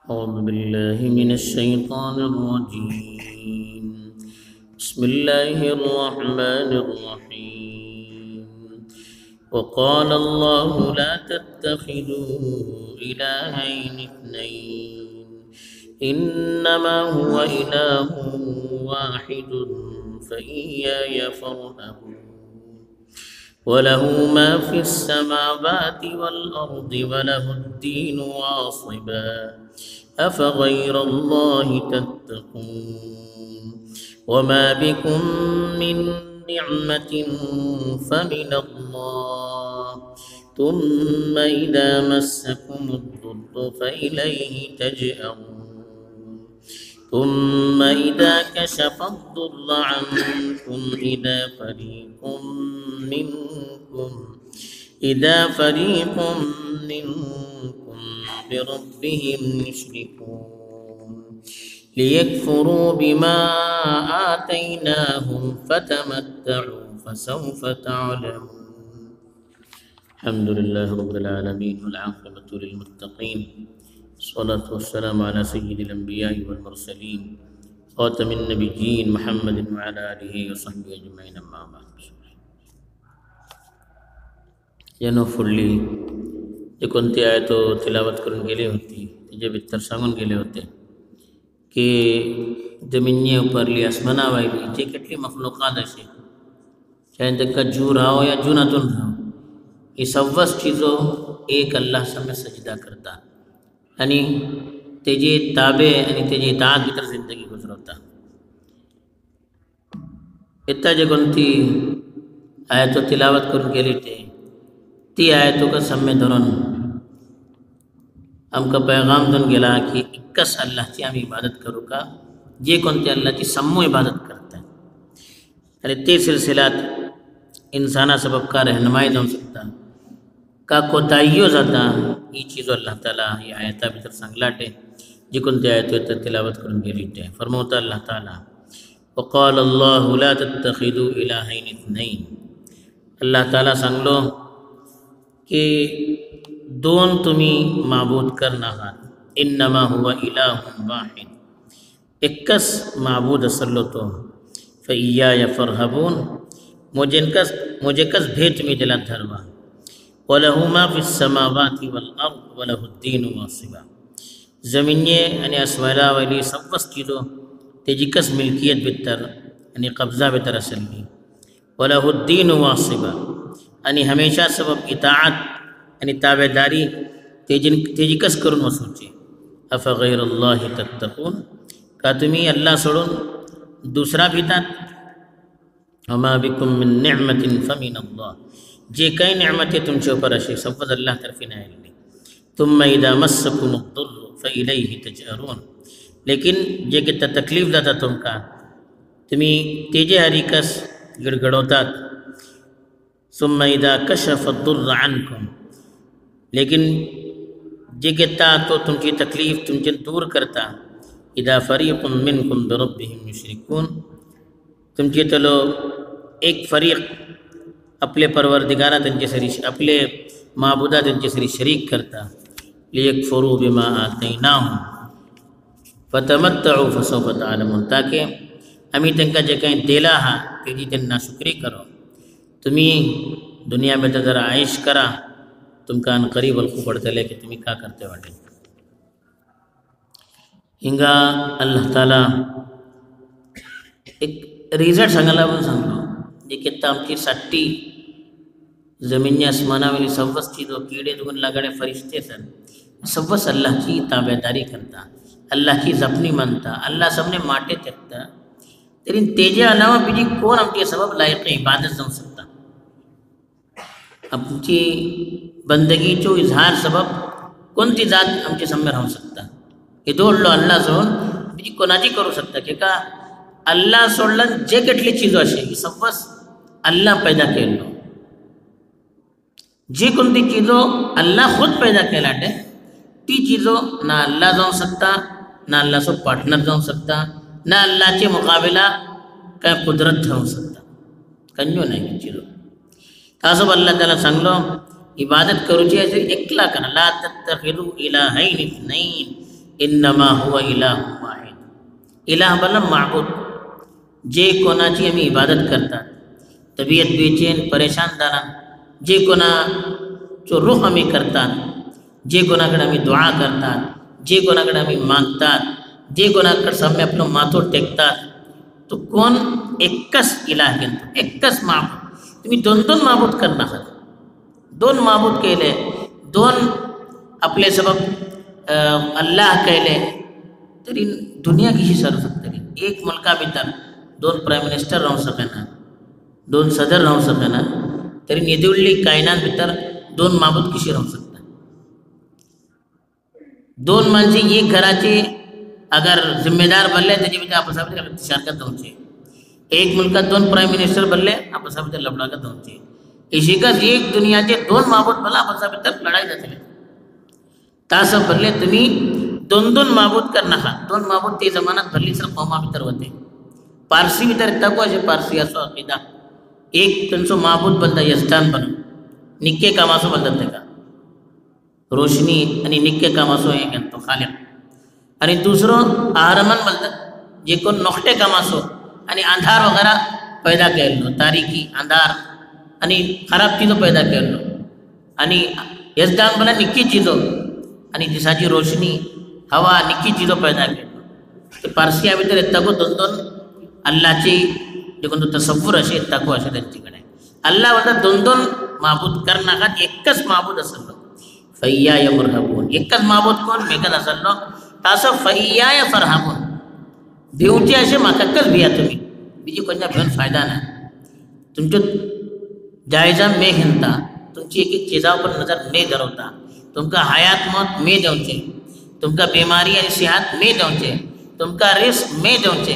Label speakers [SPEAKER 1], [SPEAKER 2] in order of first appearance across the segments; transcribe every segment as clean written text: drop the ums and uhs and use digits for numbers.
[SPEAKER 1] أعوذ بالله من الشيطان الرجيم. بسم الله الرحمن الرحيم. وقال الله لا تتخذوا إلهين اثنين إنما هو إله واحد فإياي فارهبون. وله ما في السماوات والأرض وله الدين واصبا أفغير الله تتقون. وما بكم من نعمة فمن الله ثم إذا مسكم الضر فإليه تجأرون. ثم إذا كشف الضر عنكم إذا فريق منكم بربهم يشركون. ليكفروا بما آتيناهم فتمتعوا فسوف تعلمون. الحمد لله رب العالمين والعاقبة للمتقين، الصلاة والسلام على سيد الأنبياء والمرسلين خاتم النبيين محمد وعلى آله وصحبه أجمعين. أما بعد. यानं फुडली जे कोणती आहे तो तिलावत करून गेली होती, तिचे भितर सांगून गेले होते की जमिनी उपरली आसमाना वायली जे કેટલી मखलूकात अशी चाहे तंका जू राहो या जूनातून राहो, ही सव्वस चीजो एक अल्लाह सामे सजदा करता आणि तेजे ताबे आणि तेजे इताअत भितर जिंदगी गुजरवता. इत्ता जे कोणती आयतो तिलावत करून गेली ती आयतो का सम्मे धरून आमका पैगाम देऊन गेला की एकच अल्लाहची आम्ही इबादत करू का, जे कोणते अल्लाहची सम्मो इबादत करतात. आणि ते सिलसिलात इंसाना सबब का रहनुमाई जाऊ शकता का कोताहियो जाता ही चीज़ो अल्लाह ताला ही आयता भीतर सांगलाटे जी कोणती आयतो तर तिलावत करून गेली ते फरमावता अल्लाह ताला वक़ाल अल्लाहु ला तत्तखिदू इलाहैन इथनैन. अल्लाह ताला सांगलो कि दोन तुम्ही माबूद करना आहात, इन्नमा हुवा इलाहुन वाहिद, एकच माबूद असलो तो, फइय्याय फरहबून, मुझेकच भेट तुम्ही दिला धरवा. वलहु मा फिस समावाति वल अर्द वलहुद्दीन वासिबा, जमिनी आणि आसमानावयली सव्वस चीजो तेजीकच मिल्कियत भितर आणि कब्जा भितर असली. वलहुद्दीन वासिबा, आणि हमेशा सबब इताअत आणि ताबेदारी तेजीकच करून वसूचे. अफगैरुल्लाहि तत्तकून, का तुम्ही अल्लाह सोडून दुसरा भितात. वमा बिकुम मिन निअमतिन फमिनल्लाह, जे काही नेमत आहे तुमच्या ऊपर अशी सव्वद अल्लाह तरफी आलेली. तुम इदा मस्सकुमुद्दुर्र फइलैहि तजअरून, लेकिन जे की तकलीफ जाता तुमका तुम्ही तेजे हरिकस गिडगडवतात. सुम्मा इदा कशफ दुर्र अन्कुम, लेकिन जे घेता तो तुमची तकलीफ तुमचे दूर करता. इदा फरीकुम मिनकुम बिरब्बिहिम युशरिकून, तुमचे तलो एक फरीक आपले परवरदिगारा त्यांचे सरी आपले माबुदा त्यांचे सरी शरीक करता. लियकफुरू बिमा आतैनाहुम फतमत्तउ फसौफ तअलमून, ताकि आम्ही त्यांना जे काही दिला हा त्याची त्यांना शुक्री करो. तुम्ही दुनिया में तो जरा आयश करा, तुमका अन करीब अलखू पडतले की तुम्ही का करते वाटे. हिंगा अल्लाह ताला एक रिझल्ट सांगायला पण सांगलो, जे की आमची साठी जमिनी आसमानावली सव्वस चीजो कीड़े दुगन लगाडे फरिश्ते सन सव्वस अल्लाह की ताबेदारी करता, अल्लाह की जपनी मानता, अल्लाह सबने माटे त्यकता. तरी तेजे अलावा बीजी कोण आमचे सबब लायक इबादत जाऊ शकता. आमची बंदगीचो इजहार सबब कोणती जात आमचे सम्य राहू शकता. हे दोडलो अल्लाह सोडून बीजी कोणाची करू शकता की का अल्लाह सोडलं जे કેટલી चीजो असे ही सव्वस अल्लाह पैदा केलो. जे कोणती चीजो अल्लाह खुद पैदा केलाटे ती चीजो ना अल्लाह जाऊ सकता, ना अल्लाह सो पार्टनर जाऊ सकता, ना अल्लाहचे मुकाबला काय कुदरत जाऊ सकता. कंजो नाही चीजो तासब अल्लाह ताला सांगलो इबादत करूची असे एकला करा. ला तत्तखिदू इलाहैन इथनैन, इन्नमा हुवा इलाहु वाहिद. इलाह मतलब माबूद, जे कोणाची आम्ही इबादत करतात, तबीयत बेचैन परेशान जाना, जे कोणाचो रूह आम्ही करतात, जे कोणाकडे आम्ही दुआ करतात, जे कोणाकडे आम्ही मागतात, जे कोणाकडे सामने आपलं माथो टेकतात, तो कोण एकच इलाह घेतो, एकच माबूद. तुम्ही दोन दोन माबूद करणार आहात, दोन माबूद केले, दोन आपले सबब अल्लाह केले, तरी दुनिया कशी चालू शकतली. एक मुलका भितर दोन प्राईम मिनिस्टर राहू सकेना, दोन सदर राहू सकेना, तरी निदिवली कायनात भितर दोन माबूद कशी राहू शकता. दोन माणसे एक घराचे अगर जिम्मेदार बनले त्याच्या भितर आपसामध्ये शारकत जाऊचे, एक मुलका दोन प्राईम मिनिस्टर बनले आपसामध्ये लफडाकत जाऊचे. इशिकच एक दुनियाचे दोन माबूद मला आपसाभितर लढाई जातले. तासं भरले तुम्ही दोन दोन माबूद करना आहात. दोन माबूद ते जमानात भरली सर कौमा भितर होते. पारसी भितर तको असे पारसी असो अकिदा एक त्यांचं माबूद बनता यजदान बनून निक्के कामासो बनतात ते का रोशनी आणि निक्के कामासो हे घेतो खाल्या, आणि दुसरं आरमन बोलतात जे कोण नोखटे कामासो आणि अंधार वगैरे पैदा केलो, तारीकी अंधार आणि खराब चीजो पैदा केलो, आणि यजदान बोला निक्की चीजो आणि दिसाची रोशनी हवा निक्की चीजो पैदा केलो. ते पारसिया भितर येताको दोन दोन अल्लाची जे कोणतं तसव्वुर असे येताको असे त्यांच्याकडे. अल्लाह म्हणतात दोन दोन माबूद करनाकात एकच माबूद असलो फैयाय फरहाबून. एकच माबूद कोण मेकत असलो तासं फैयाय फरहाबून भिवचे असे म्हाकाच भिया तुम्ही, बीजी कोणत्या भिवन फायदा नाही. तुमच्यो जायजा मे घेता, तुमची एक एक चीजावर पण नजर मे धरवता, तुमका हयात मौत मे देवचे, तुमका बीमारी आणि सेहत मे देवचे, तुमका रिस्क मे देवचे,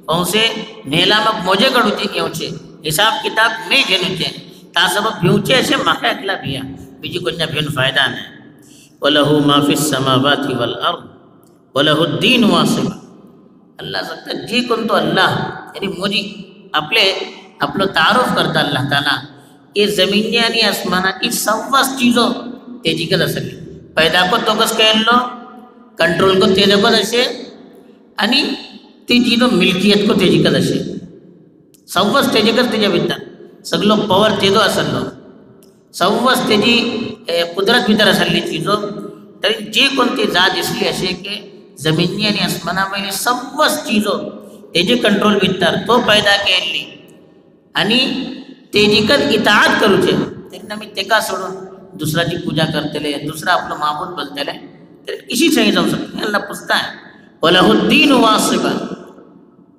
[SPEAKER 1] औसे नेलामक मोजे कडूचे येवचे, हिसाब किताब मे घेनुचे. तासब भिवचे असे म्हाका एकला भिया, बीजी कोणत्या भिवन फायदा नाही. वलहु मा फिस समावाति वल अर्द वलहुद्दीन वासिबा. अल्लाह सांगतात जे कोण तो अल्लाह यानी मोजी आपलं तारुफ करता अल्लाह ताला ये जमीन आणि आसमानाची सव्वास चीजो तेजीकच असली. पैदा को तोकच केल्लो, कंट्रोल को तेजकच असे, आणि ती चीजो मिल्कियत को तेजीकच असे. सव्वास तेजकच तेच्या भितर सगळो पवर तेजो असलो, सव्वास तेजी कुदरत भितर असली चीजो. तरी जे कोणती जात दिसली असे की जमिनी आणि आसमानामध्ये सव्वास चीजो तेजे कंट्रोल भितर तो पैदा केली, आणि तेजीकच इताआत करूचे. तरी आम्ही तेका सोडून दुसऱ्याची पूजा करतले, दुसरा आपलं माबूद बोलतले, तर कशी सही जाऊ शकते. अल्लाह पुछता है वलहुद्दीन वासिबा.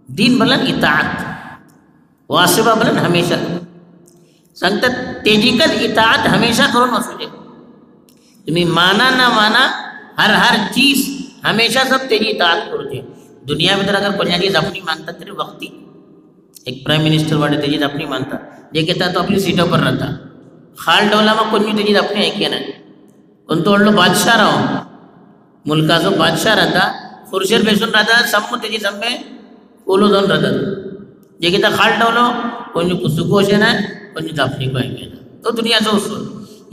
[SPEAKER 1] दीन बोलन इताअत, वासिबा बोलन हमेशा. सांगतात तेजीकच इताअत हमेशा करून असू. तुम्ही माना ना माना हर चीज हमेशा सब तेजी इताअत करूचे. दुनिया भितर अगर कोणाची जपणी मानतात तरी वक्ती एक प्राईम मिनिस्टर वाटे तेजी जपणी मानतात, जे घेतात तो आपली सीटों पर राहता. खाल डोलामा कोणी तेजी जपणी ऐके नाही. कोणतो व्हडलो बादशाह राहो, मुलकाचो बादशाह राहता, खुर्चेर बेसून राहता, सम्म तेजी सम्मे ओलो जाऊन राहतात. जे घेता खाल डवलो कोणी पुस्तको असे नाही, कोणी जपणी को ऐके ना. तो दुनियाचो उसूल.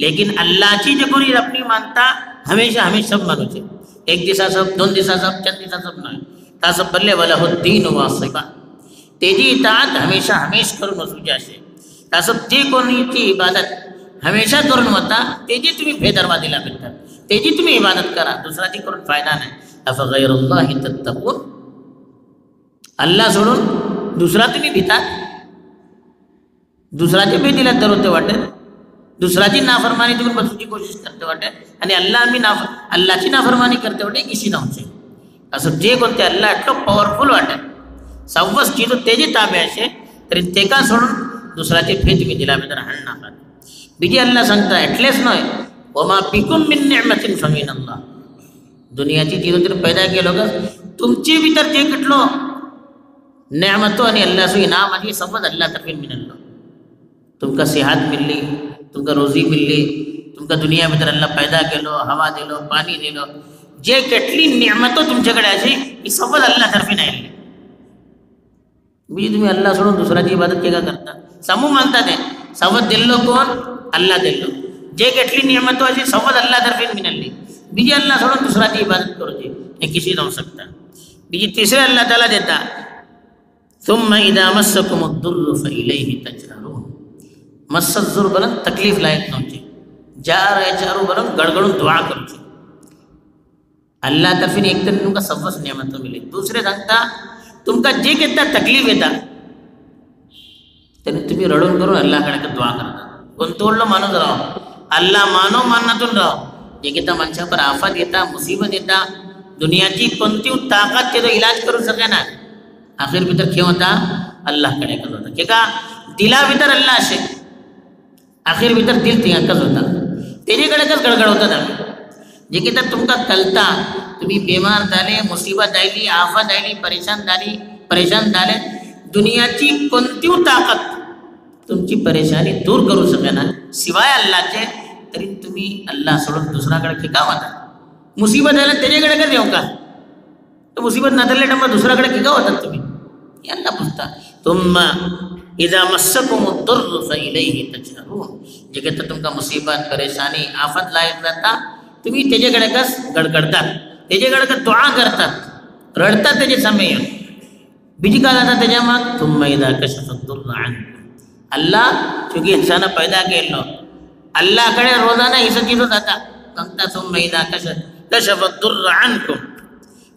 [SPEAKER 1] लेकिन अल्लाहची जे कोणी जपणी मानता हमेशा सब मानूचे. एक दिसा सब, दोन दिसा सब, चार दिसा सब नाही. तासं बल्ले वलहुद्दीन वासिबा. तेजी इताअत हमेशा करून वसूचे असे. तासं जे कोणीची इबादत हमेशा करून होता तेजी तुम्ही बेदरवादीला भेटतात, तेजी तुम्ही इबादत करा, दुसराची करून फायदा नाही. अफगैरुल्लाहि तत्तकून. अल्लाह सोडून दुसरा तुम्ही भितात, दुसराची भीतीला धरवते वाटेल, दुसराची नाफरमानी तुम्ही बसूची कोशिश करते वाटेल, आणि अल्लाहची नाफरमानी करते वाटे किसी नव्हते. असं जे कोणते अल्लाह इतकं पॉवरफुल वाटेल, सव्वास चीजो तेजी ताबे असे, तरी तेका सोडून दुसराची फे तुम्ही दिला भितर हाण नाकात. बीजी अल्लाह सांगता एटलेच न्हय वमा बिकुम मिन निअमतिन फमिन अल्लाह. दुनियाची चीजो तर पैदा केलो का तुमचे भितर जे कितलो नेमतो आणि अल्लाहचो इनाम आणि सबद अल्लाह तर्फे मिळालो. तुमका सेहत मिळली, तुमका रोजी मिळली, तुमका दुनिया भितर अल्लाह पैदा केलो, हवा दिलो, पाणी दिलो, जे केटली नेमतो तुमच्याकडे असे ही सबद अल्लाह तर्फे नाही. तुम्ही अल्लाह सोडून दुसऱ्याची इबादत केका करता, समूह मानतात ते सबद दिल्लो कोण अल्लाह दिल्लो. जे केटली नियमतो अशी सबद अल्लाह तर्फे मिळाली, बीजी अल्लाह सोडून दुसऱ्याची इबादत करूची یہ کسی نہ ہو سکتا. بیجی تیسرے اللہ تعالیٰ دیتا ثم اذا مسکم الضر فالیہ تجأرون. مس الضر بلن تکلیف لائق نوچے جارو بلن گڑگڑوں دعا کرو چھے اللہ طرفین ایک طرف تم کا سبس نعمتوں ملے. دوسرے سنگتا تم کا جے کہتا تکلیف ہے تنہیں تمہیں رڑون کرو اللہ کڑے کا دعا کرتا کنتول لو مانو رہو اللہ مانو ماننا تن رہو. یہ کہتا منشا پر آفت دیتا مصیبت دیتا دنیا کی کنتیوں طاقت تے تو علاج کرو سکے نا. آخر بھیتر کیوں ہوتا اللہ کڑے کا ہوتا کہ کہا دلا بھیتر اللہ سے آخر بھیتر دل تیاں کس ہوتا تیرے کڑے کس گڑگڑ ہوتا تھا. یہ کہتا تم کا کلتا تمہیں بیمار ڈالے مصیبت ڈالی آفت ڈالی پریشان ڈالے دنیا کی کنتیوں طاقت تم کی پریشانی دور کرو سکے نا سوائے اللہ کے ترین تمہیں اللہ سوڑ دوسرا کڑے کے کہا ہوتا مصیبت ڈالے تیرے کڑے کر دیوں کا تو مصیبت نہ ڈالے ڈمبا دوسرا کڑے کے کہا ہوتا تمہیں یہ اللہ پوچھتا ثم اذا مسکم الضر فالیہ تجأرون. یہ کہتا تم کا مصیبت پریشانی آفت لائق رہتا تمہیں تیجے گڑے کس گڑگڑتا تیجے گڑے کا دعا کرتا رڑتا تیجے سمیں بیجی کہا جاتا تیجے مات ثم اذا کشف الضر عنکم. اللہ چونکہ انسانہ پیدا کر لو اللہ کڑے روزانہ ہی سب چیزوں جاتا کہتا ثم اذا کشف الضر عنکم.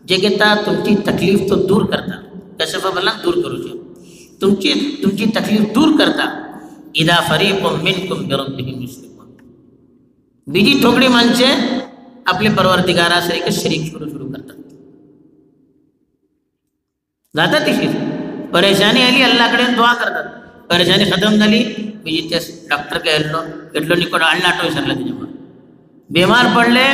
[SPEAKER 1] یہ کہتا تم کی تکلیف تو دور کرتا کشف بلند دور کرو جو تم کی تکلیف دور کرتا اذا فریق منکم بربہم یشرکون. بیجی ٹھوکڑی منچے اپنے پروردگارہ سے ایک شریک شروع کرتا ذاتا تشیر پریشانی علی اللہ کڑے دعا کرتا پریشانی ختم دلی بیجی تیس ڈاکٹر کے اٹلو نکوڑ اللہ ٹوئی سر لگی جمع بیمار پڑ لے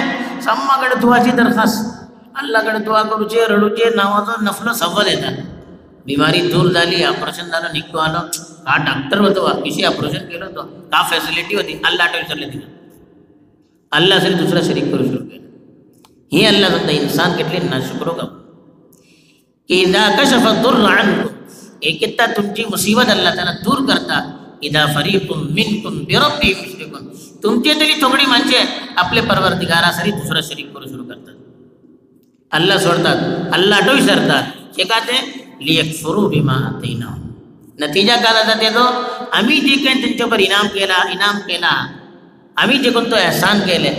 [SPEAKER 1] سمہ کڑے دعا چی درخواست اللہ کڑے دعا کرو چے رڑو چے نوازو نفلو سوا دیتا بیماری دور دالی آپریشن دالا نکو آلو کہا ڈاکٹر ہوتا ہوا کسی آپریشن کے لو تو کہا فیسلیٹی ہوتی اللہ ٹوئی سر لیتی اللہ سے دوسرا شریک کرو شروع کیا یہ اللہ زندہ انسان کے لیے ناشکر ہوگا کہ اذا کشف الضر عنکم ایک کتا تم کی مصیبت اللہ تعالیٰ دور کرتا اذا فریق منکم بربہم یشرکون تم کے تلی تھوڑی منچے اپنے پروردگارہ سے دوسرا شریک کرو شروع کرتا اللہ سوڑتا اللہ ٹوئی سرتا کیا کہتے ہیں لیکفروا بما آتیناہم. نتیجہ کہا تھا تو امی جی کہیں تن چو پر انعام کہلا امی جی کن تو احسان کہلے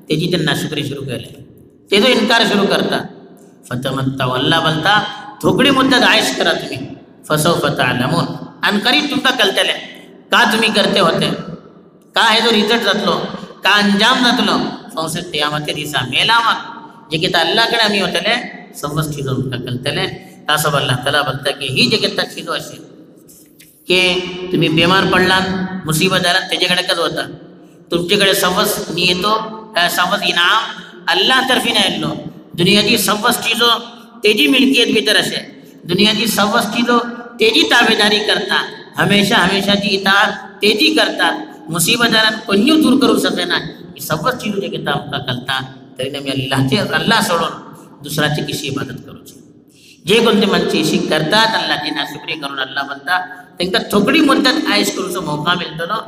[SPEAKER 1] تیجی تن ناشکری شروع کہلے تے تو انکار شروع کرتا فتمتعوا اللہ بلتا تھوکڑی مدت عائش کرا تمہیں فسوف تعلمون ان قریب تم کا کلتے لے کہا تمہیں کرتے ہوتے کہا ہے تو ریزلٹ رت لو کہا انجام رت لو فوسے قیامت ریسا میلامت یہ کہتا اللہ کڑا ہمیں ہوتے لے سبس چیزوں کا کلتے لے کہا سب اللہ تعالیٰ بلتا کہ ہی جگہ چیزوں ایسے کہ تمہیں بیمار پڑلان مصیبت دارن تیجے گڑے کد ہوتا تم کے گڑے سبس نیتو سبس انعام اللہ طرفی نہ لو دنیا کی سبس چیزوں تیجی ملکیت بھی طرح سے دنیا کی سبس چیزوں تیجی تابعداری کرتا ہمیشہ جی اطاعت تیجی کرتا مصیبت دارن کنیوں دور کرو سکے نا یہ سبس چیزوں جو کتاب کا کلتا ترین میں اللہ سوڑو دوسرا چی کسی عبادت کرو چھے جے گندے من چیشی کرتا اللہ جی ناشکری کرو اللہ بنتا تنکہ تھوکڑی مدت عائش کرو سو موقع ملتا نو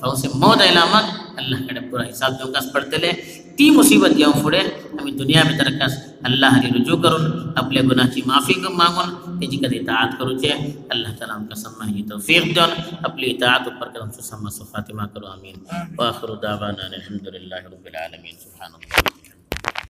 [SPEAKER 1] فاسے موت علامت اللہ کڑے پورا حساب دیوں کس پڑھتے لے تی مصیبت دیوں پھوڑے ہمیں دنیا میں ترکس اللہ ہری رجوع کرن اپنے گناہ چی معافی کو مانگن تیجی قد اطاعت کرو چھے اللہ تعالیٰ ہم کا سمہ ہی توفیق دیون اپنی اطاعت پر کرم سے سمہ سو خاتمہ کرو آمین وآخر دعوانا الحمدللہ رب العالمین سبحان اللہ.